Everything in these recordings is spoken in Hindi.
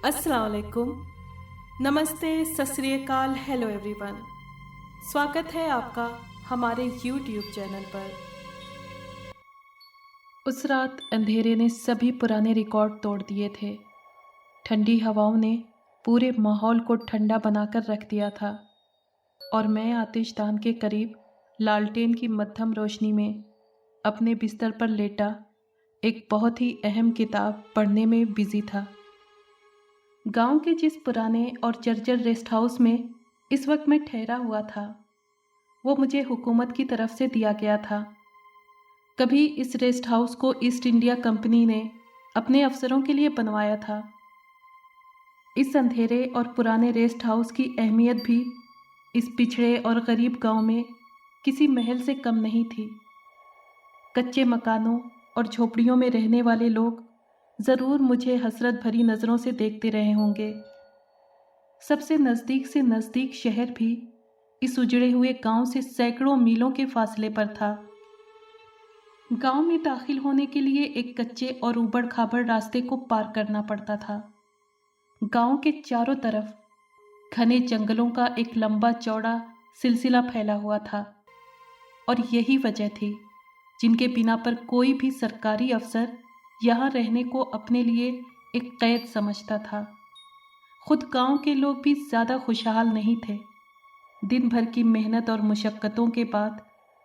अस्सलाम वालेकुम, नमस्ते, सत श्री अकाल, हेलो एवरीवन। स्वागत है आपका हमारे YouTube चैनल पर। उस रात अंधेरे ने सभी पुराने रिकॉर्ड तोड़ दिए थे। ठंडी हवाओं ने पूरे माहौल को ठंडा बनाकर रख दिया था और मैं आतिशदान के करीब लालटेन की मध्यम रोशनी में अपने बिस्तर पर लेटा एक बहुत ही अहम किताब पढ़ने में बिजी था। गांव के जिस पुराने और जर्जर रेस्ट हाउस में इस वक्त मैं ठहरा हुआ था, वो मुझे हुकूमत की तरफ से दिया गया था। कभी इस रेस्ट हाउस को ईस्ट इंडिया कंपनी ने अपने अफसरों के लिए बनवाया था। इस अंधेरे और पुराने रेस्ट हाउस की अहमियत भी इस पिछड़े और गरीब गांव में किसी महल से कम नहीं थी। कच्चे मकानों और झोपड़ियों में रहने वाले लोग ज़रूर मुझे हसरत भरी नज़रों से देखते रहे होंगे। सबसे नज़दीक से नज़दीक शहर भी इस उजड़े हुए गांव से सैकड़ों मीलों के फासले पर था। गांव में दाखिल होने के लिए एक कच्चे और ऊबड़ खाबड़ रास्ते को पार करना पड़ता था। गांव के चारों तरफ घने जंगलों का एक लंबा चौड़ा सिलसिला फैला हुआ था और यही वजह थी जिनके बिना पर कोई भी सरकारी अफसर यहाँ रहने को अपने लिए एक कैद समझता था। खुद गांव के लोग भी ज़्यादा खुशहाल नहीं थे। दिन भर की मेहनत और मुशक्क़तों के बाद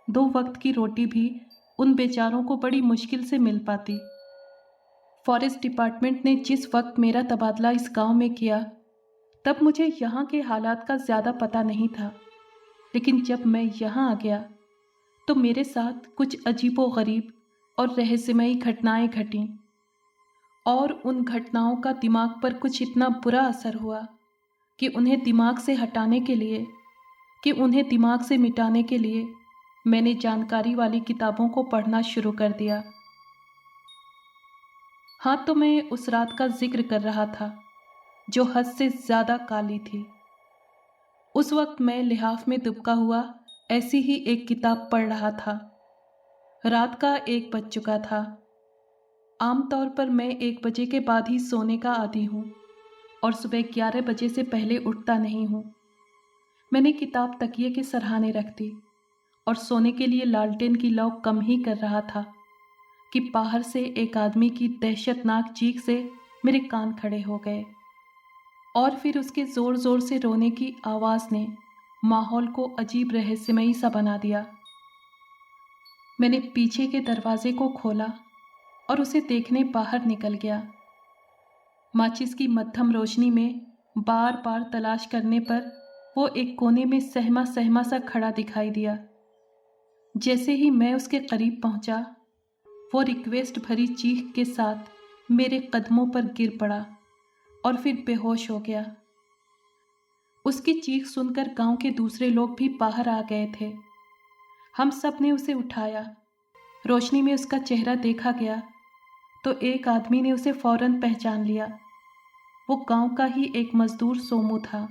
2 वक्त की रोटी भी उन बेचारों को बड़ी मुश्किल से मिल पाती। फॉरेस्ट डिपार्टमेंट ने जिस वक्त मेरा तबादला इस गांव में किया, तब मुझे यहाँ के हालात का ज़्यादा पता नहीं था, लेकिन जब मैं यहाँ आ गया तो मेरे साथ कुछ अजीबो-गरीब और रहस्यमयी घटनाएं घटीं और उन घटनाओं का दिमाग पर कुछ इतना बुरा असर हुआ कि उन्हें दिमाग से मिटाने के लिए मैंने जानकारी वाली किताबों को पढ़ना शुरू कर दिया। हाँ, तो मैं उस रात का जिक्र कर रहा था जो हद से ज़्यादा काली थी। उस वक्त मैं लिहाफ में दुबका हुआ ऐसी ही एक किताब पढ़ रहा था। रात का 1 बज चुका था। आमतौर पर मैं 1 बजे के बाद ही सोने का आदी हूँ और सुबह 11 बजे से पहले उठता नहीं हूँ। मैंने किताब तकिए के सरहाने रख दी और सोने के लिए लालटेन की लौ कम ही कर रहा था कि बाहर से एक आदमी की दहशतनाक चीख से मेरे कान खड़े हो गए और फिर उसके ज़ोर ज़ोर से रोने की आवाज़ ने माहौल को अजीब रहस्यमयी सा बना दिया। मैंने पीछे के दरवाजे को खोला और उसे देखने बाहर निकल गया। माचिस की मध्यम रोशनी में बार बार तलाश करने पर वो एक कोने में सहमा सहमा सा खड़ा दिखाई दिया। जैसे ही मैं उसके करीब पहुंचा, वो रिक्वेस्ट भरी चीख के साथ मेरे कदमों पर गिर पड़ा और फिर बेहोश हो गया। उसकी चीख सुनकर गांव के दूसरे लोग भी बाहर आ गए थे। हम सब ने उसे उठाया। रोशनी में उसका चेहरा देखा गया तो एक आदमी ने उसे फौरन पहचान लिया। वो गांव का ही एक मजदूर सोमू था।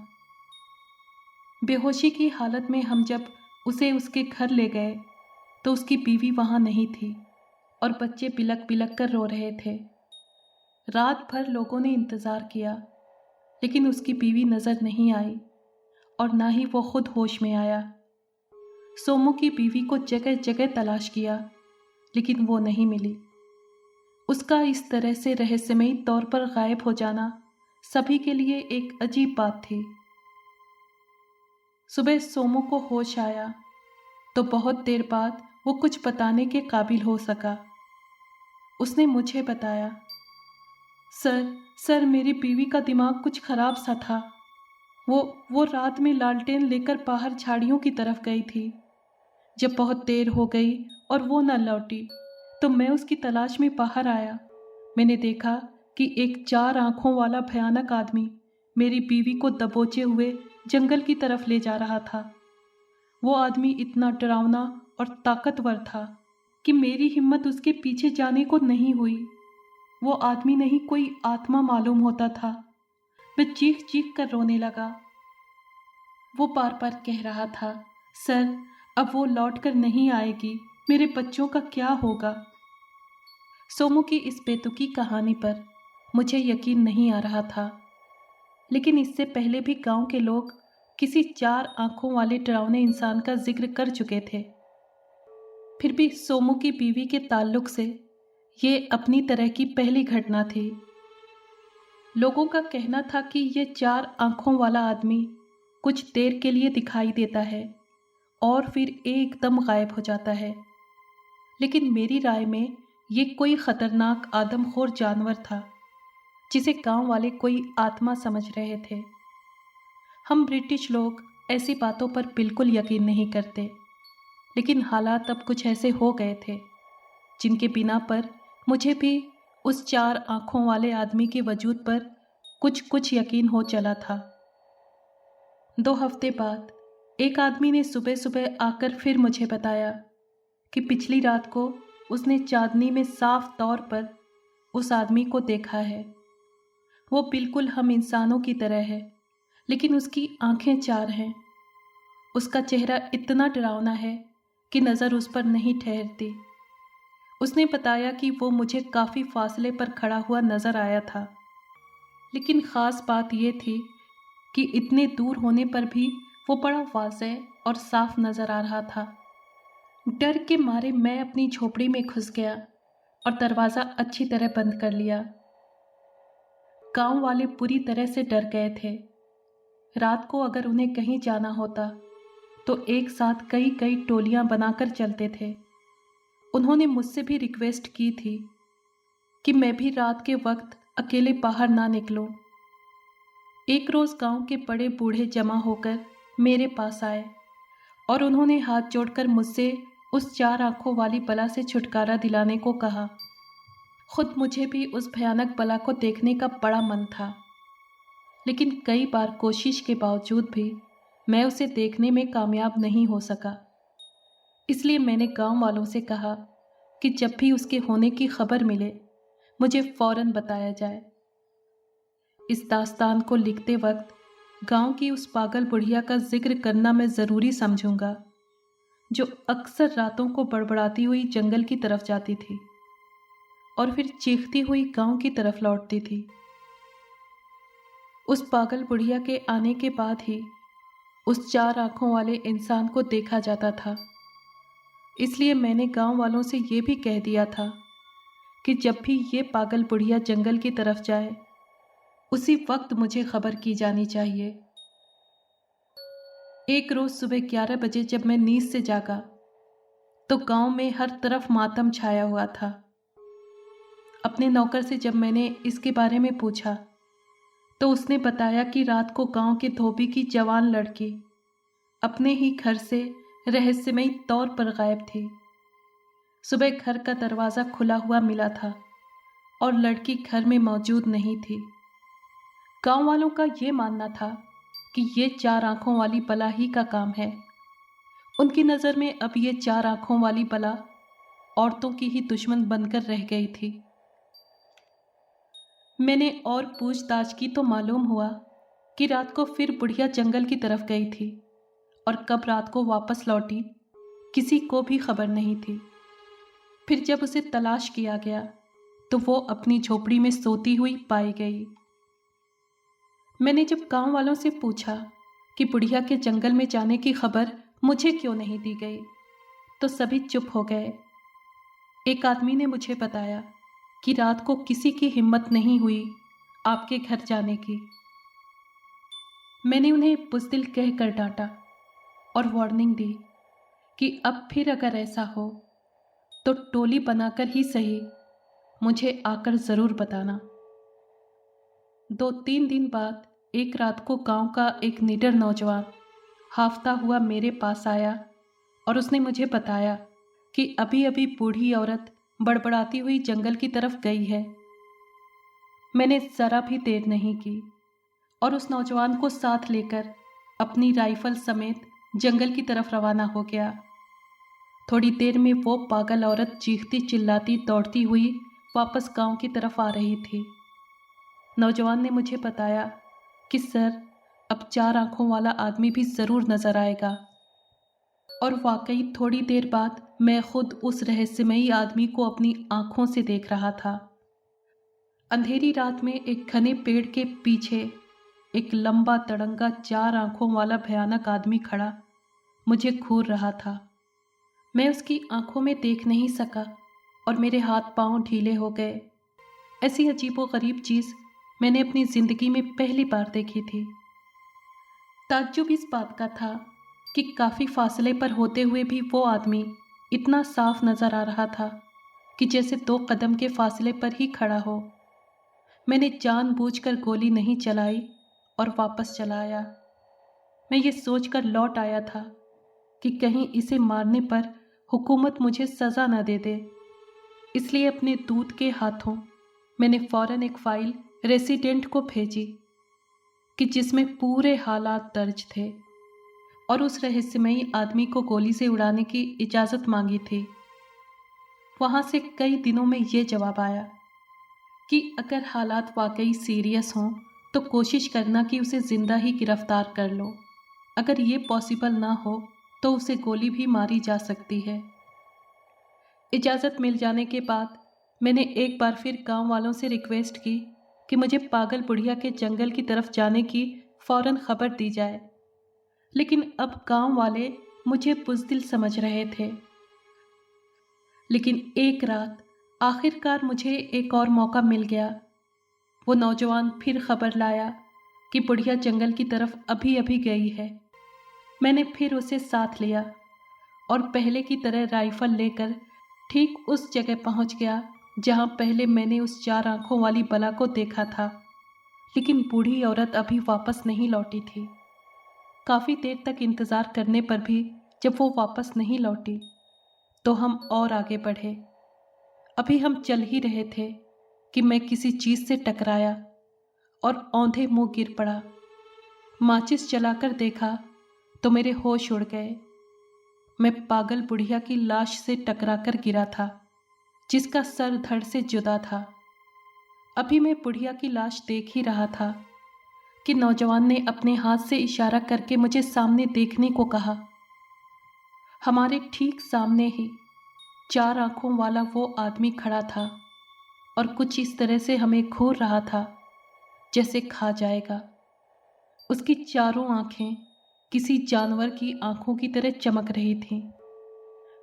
बेहोशी की हालत में हम जब उसे उसके घर ले गए तो उसकी बीवी वहां नहीं थी और बच्चे बिलक बिलक कर रो रहे थे। रात भर लोगों ने इंतज़ार किया, लेकिन उसकी बीवी नज़र नहीं आई और ना ही वो खुद होश में आया। सोमू की बीवी को जगह जगह तलाश किया, लेकिन वो नहीं मिली। उसका इस तरह से रहस्यमयी तौर पर गायब हो जाना सभी के लिए एक अजीब बात थी। सुबह सोमू को होश आया तो बहुत देर बाद वो कुछ बताने के काबिल हो सका। उसने मुझे बताया, सर मेरी बीवी का दिमाग कुछ खराब सा था। वो रात में लालटेन लेकर बाहर झाड़ियों की तरफ गई थी। जब बहुत देर हो गई और वो न लौटी तो मैं उसकी तलाश में बाहर आया। मैंने देखा कि एक 4 आंखों वाला भयानक आदमी मेरी बीवी को दबोचे हुए जंगल की तरफ ले जा रहा था। वो आदमी इतना डरावना और ताकतवर था कि मेरी हिम्मत उसके पीछे जाने को नहीं हुई। वो आदमी नहीं, कोई आत्मा मालूम होता था। मैं चीख चीख कर रोने लगा। वो बार बार कह रहा था, सर अब वो लौट कर नहीं आएगी, मेरे बच्चों का क्या होगा। सोमू की इस बेतुकी कहानी पर मुझे यकीन नहीं आ रहा था लेकिन इससे पहले भी गांव के लोग किसी 4 आंखों वाले डरावने इंसान का जिक्र कर चुके थे। फिर भी सोमू की बीवी के ताल्लुक से ये अपनी तरह की पहली घटना थी। लोगों का कहना था कि ये 4 आंखों वाला आदमी कुछ देर के लिए दिखाई देता है और फिर एकदम गायब हो जाता है। लेकिन मेरी राय में ये कोई खतरनाक आदमखोर जानवर था जिसे गांव वाले कोई आत्मा समझ रहे थे। हम ब्रिटिश लोग ऐसी बातों पर बिल्कुल यकीन नहीं करते, लेकिन हालात अब कुछ ऐसे हो गए थे जिनके बिना पर मुझे भी उस 4 आंखों वाले आदमी के वजूद पर कुछ यकीन हो चला था। 2 हफ्ते बाद एक आदमी ने सुबह सुबह आकर फिर मुझे बताया कि पिछली रात को उसने चांदनी में साफ तौर पर उस आदमी को देखा है। वो बिल्कुल हम इंसानों की तरह है, लेकिन उसकी आंखें 4 हैं। उसका चेहरा इतना डरावना है कि नज़र उस पर नहीं ठहरती। उसने बताया कि वो मुझे काफ़ी फासले पर खड़ा हुआ नज़र आया था, लेकिन ख़ास बात ये थी कि इतने दूर होने पर भी वो बड़ा वाज़ेह और साफ नज़र आ रहा था। डर के मारे मैं अपनी झोपड़ी में घुस गया और दरवाज़ा अच्छी तरह बंद कर लिया। गांव वाले पूरी तरह से डर गए थे। रात को अगर उन्हें कहीं जाना होता तो एक साथ कई कई टोलियां बनाकर चलते थे। उन्होंने मुझसे भी रिक्वेस्ट की थी कि मैं भी रात के वक्त अकेले बाहर ना निकलूं। एक रोज़ गांव के बड़े बूढ़े जमा होकर मेरे पास आए और उन्होंने हाथ जोड़कर मुझसे उस 4 आंखों वाली बला से छुटकारा दिलाने को कहा। खुद मुझे भी उस भयानक बला को देखने का बड़ा मन था, लेकिन कई बार कोशिश के बावजूद भी मैं उसे देखने में कामयाब नहीं हो सका। इसलिए मैंने गांव वालों से कहा कि जब भी उसके होने की खबर मिले मुझे फौरन बताया जाए। इस दास्तान को लिखते वक्त गांव की उस पागल बुढ़िया का जिक्र करना मैं ज़रूरी समझूंगा, जो अक्सर रातों को बड़बड़ाती हुई जंगल की तरफ जाती थी और फिर चीखती हुई गांव की तरफ लौटती थी। उस पागल बुढ़िया के आने के बाद ही उस 4 आंखों वाले इंसान को देखा जाता था। इसलिए मैंने गांव वालों से ये भी कह दिया था कि जब भी ये पागल बुढ़िया जंगल की तरफ जाए उसी वक्त मुझे खबर की जानी चाहिए। एक रोज़ सुबह 11 बजे जब मैं नींद से जागा तो गांव में हर तरफ मातम छाया हुआ था। अपने नौकर से जब मैंने इसके बारे में पूछा तो उसने बताया कि रात को गांव के धोबी की जवान लड़की अपने ही घर से रहस्यमयी तौर पर गायब थी। सुबह घर का दरवाज़ा खुला हुआ मिला था और लड़की घर में मौजूद नहीं थी। गांव वालों का ये मानना था कि ये 4 आंखों वाली बला ही का काम है। उनकी नज़र में अब ये 4 आंखों वाली बला औरतों की ही दुश्मन बनकर रह गई थी। मैंने और पूछताछ की तो मालूम हुआ कि रात को फिर बुढ़िया जंगल की तरफ गई थी और कब रात को वापस लौटी किसी को भी खबर नहीं थी। फिर जब उसे तलाश किया गया तो वो अपनी झोपड़ी में सोती हुई पाई गई। मैंने जब गांव वालों से पूछा कि बुढ़िया के जंगल में जाने की खबर मुझे क्यों नहीं दी गई तो सभी चुप हो गए। एक आदमी ने मुझे बताया कि रात को किसी की हिम्मत नहीं हुई आपके घर जाने की। मैंने उन्हें बुज़दिल कहकर डांटा और वार्निंग दी कि अब फिर अगर ऐसा हो तो टोली बनाकर ही सही मुझे आकर ज़रूर बताना। 2-3 दिन बाद एक रात को गांव का एक निडर नौजवान हाफता हुआ मेरे पास आया और उसने मुझे बताया कि अभी अभी बूढ़ी औरत बड़बड़ाती हुई जंगल की तरफ गई है। मैंने ज़रा भी देर नहीं की और उस नौजवान को साथ लेकर अपनी राइफल समेत जंगल की तरफ रवाना हो गया। थोड़ी देर में वो पागल औरत चीखती चिल्लाती दौड़ती हुई वापस गांव की तरफ आ रही थी। नौजवान ने मुझे बताया कि सर, अब 4 आंखों वाला आदमी भी ज़रूर नज़र आएगा। और वाकई थोड़ी देर बाद मैं खुद उस रहस्यमयी आदमी को अपनी आंखों से देख रहा था। अंधेरी रात में एक घने पेड़ के पीछे एक लंबा तड़ंगा 4 आंखों वाला भयानक आदमी खड़ा मुझे घूर रहा था। मैं उसकी आंखों में देख नहीं सका और मेरे हाथ पांव ढीले हो गए। ऐसी अजीबोगरीब चीज़ मैंने अपनी ज़िंदगी में पहली बार देखी थी। ताज्जुब इस बात का था कि काफ़ी फासले पर होते हुए भी वो आदमी इतना साफ नज़र आ रहा था कि जैसे 2 कदम के फासले पर ही खड़ा हो। मैंने जानबूझकर गोली नहीं चलाई और वापस चला आया। मैं ये सोचकर लौट आया था कि कहीं इसे मारने पर हुकूमत मुझे सज़ा न दे दे। इसलिए अपने दूत के हाथों मैंने फ़ौरन एक फ़ाइल रेसिडेंट को भेजी कि जिसमें पूरे हालात दर्ज थे और उस रहस्यमयी आदमी को गोली से उड़ाने की इजाज़त मांगी थी। वहाँ से कई दिनों में ये जवाब आया कि अगर हालात वाकई सीरियस हों तो कोशिश करना कि उसे ज़िंदा ही गिरफ्तार कर लो। अगर ये पॉसिबल ना हो तो उसे गोली भी मारी जा सकती है। इजाज़त मिल जाने के बाद मैंने एक बार फिर गांव वालों से रिक्वेस्ट की कि मुझे पागल बुढ़िया के जंगल की तरफ जाने की फ़ौरन खबर दी जाए, लेकिन अब गांव वाले मुझे बुज़दिल समझ रहे थे। लेकिन एक रात आखिरकार मुझे एक और मौका मिल गया। वो नौजवान फिर खबर लाया कि बुढ़िया जंगल की तरफ अभी अभी गई है। मैंने फिर उसे साथ लिया और पहले की तरह राइफल लेकर ठीक उस जगह पहुंच गया जहां पहले मैंने उस 4 आंखों वाली बला को देखा था। लेकिन बूढ़ी औरत अभी वापस नहीं लौटी थी। काफ़ी देर तक इंतज़ार करने पर भी जब वो वापस नहीं लौटी तो हम और आगे बढ़े। अभी हम चल ही रहे थे कि मैं किसी चीज़ से टकराया और औंधे मुंह गिर पड़ा। माचिस जलाकर देखा तो मेरे होश उड़ गए। मैं पागल बुढ़िया की लाश से टकराकर गिरा था, जिसका सर धड़ से जुदा था। अभी मैं बुढ़िया की लाश देख ही रहा था कि नौजवान ने अपने हाथ से इशारा करके मुझे सामने देखने को कहा। हमारे ठीक सामने ही 4 आंखों वाला वो आदमी खड़ा था और कुछ इस तरह से हमें घूर रहा था जैसे खा जाएगा। उसकी चारों आंखें किसी जानवर की आंखों की तरह चमक रही थीं।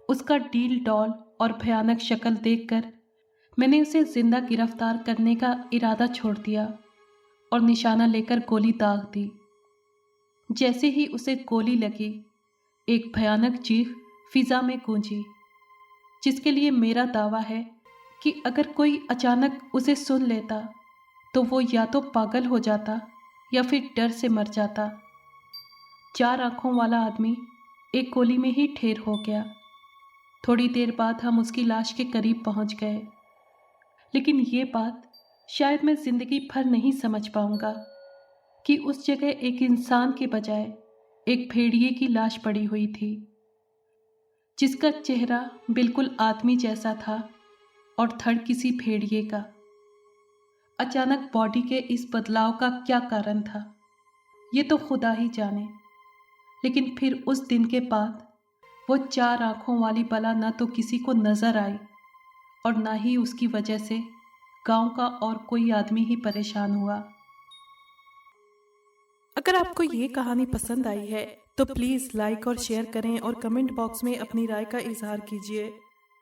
उसका डील डॉल और भयानक शक्ल देखकर मैंने उसे जिंदा गिरफ्तार करने का इरादा छोड़ दिया और निशाना लेकर गोली दाग दी। जैसे ही उसे गोली लगी, एक भयानक चीख फिजा में गूंजी, जिसके लिए मेरा दावा है कि अगर कोई अचानक उसे सुन लेता तो वो या तो पागल हो जाता या फिर डर से मर जाता। 4 आंखों वाला आदमी एक गोली में ही ढेर हो गया। थोड़ी देर बाद हम उसकी लाश के करीब पहुंच गए, लेकिन ये बात शायद मैं जिंदगी भर नहीं समझ पाऊंगा कि उस जगह एक इंसान के बजाय एक भेड़िए की लाश पड़ी हुई थी, जिसका चेहरा बिल्कुल आदमी जैसा था और धड़ किसी भेड़िए का। अचानक बॉडी के इस बदलाव का क्या कारण था, ये तो खुदा ही जाने। लेकिन फिर उस दिन के बाद वो 4 आंखों वाली बला न तो किसी को नजर आई और ना ही उसकी वजह से गांव का और कोई आदमी ही परेशान हुआ। अगर आपको ये कहानी पसंद आई है तो प्लीज़ लाइक और शेयर करें और कमेंट बॉक्स में अपनी राय का इजहार कीजिए।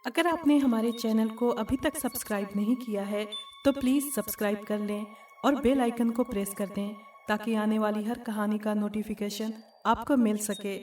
अगर आपने हमारे चैनल को अभी तक सब्सक्राइब नहीं किया है तो प्लीज़ सब्सक्राइब कर लें और बेल आइकन को प्रेस कर दें ताकि आने वाली हर कहानी का नोटिफिकेशन आपको मिल सके।